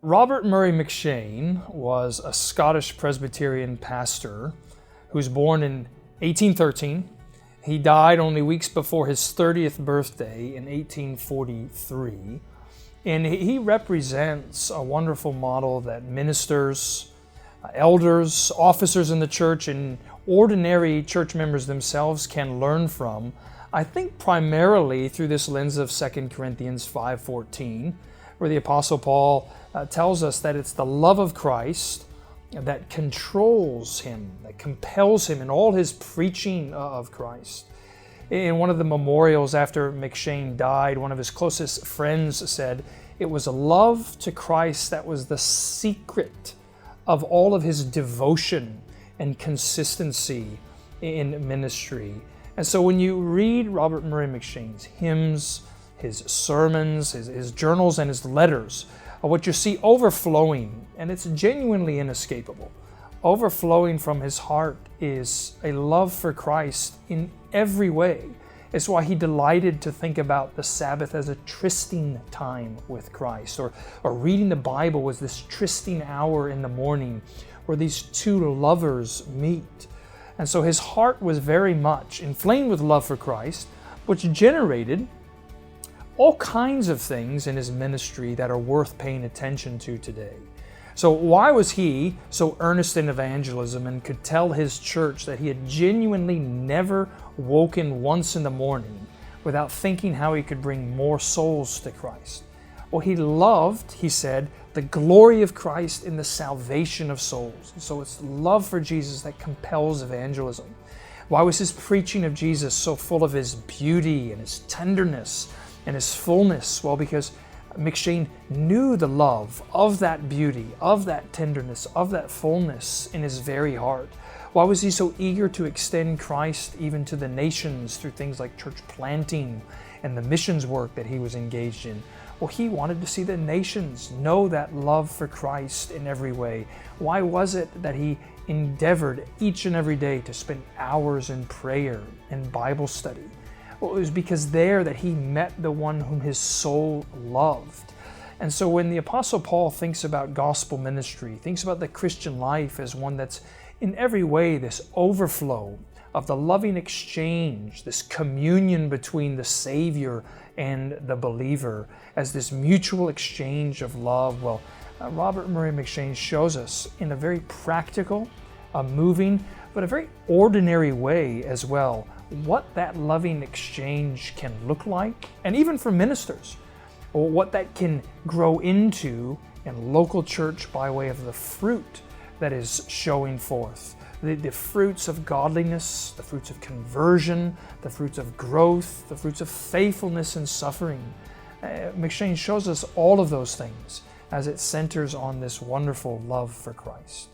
Robert Murray McCheyne was a Scottish Presbyterian pastor who was born in 1813. He died only weeks before his 30th birthday in 1843. And he represents a wonderful model that ministers, elders, officers in the church, and ordinary church members themselves can learn from, I think primarily through this lens of 2 Corinthians 5:14, where the Apostle Paul tells us that it's the love of Christ that controls him, that compels him in all his preaching of Christ. In one of the memorials after McCheyne died, one of his closest friends said, it was a love to Christ that was the secret of all of his devotion and consistency in ministry. And so when you read Robert Murray McCheyne's hymns, his sermons, his journals, and his letters, what you see overflowing, and it's genuinely inescapable, overflowing from his heart is a love for Christ in every way. It's why he delighted to think about the Sabbath as a trysting time with Christ, or reading the Bible was this trysting hour in the morning where these two lovers meet. And so his heart was very much inflamed with love for Christ, which generated all kinds of things in his ministry that are worth paying attention to today. So why was he so earnest in evangelism and could tell his church that he had genuinely never woken once in the morning without thinking how he could bring more souls to Christ? Well, he loved, he said, the glory of Christ in the salvation of souls. So it's love for Jesus that compels evangelism. Why was his preaching of Jesus so full of his beauty and his tenderness and his fullness? Well, because McCheyne knew the love of that beauty, of that tenderness, of that fullness in his very heart. Why was he so eager to extend Christ even to the nations through things like church planting and the missions work that he was engaged in? Well, he wanted to see the nations know that love for Christ in every way. Why was it that he endeavored each and every day to spend hours in prayer and Bible study? Well, it was because there that he met the one whom his soul loved. And so when the Apostle Paul thinks about gospel ministry, thinks about the Christian life as one that's in every way this overflow of the loving exchange, this communion between the Savior and the believer, as this mutual exchange of love, well, Robert Murray McCheyne shows us in a very practical, a moving, but a very ordinary way as well, what that loving exchange can look like, and even for ministers, or what that can grow into in local church by way of the fruit that is showing forth. The fruits of godliness, the fruits of conversion, the fruits of growth, the fruits of faithfulness and suffering. McCheyne shows us all of those things as it centers on this wonderful love for Christ.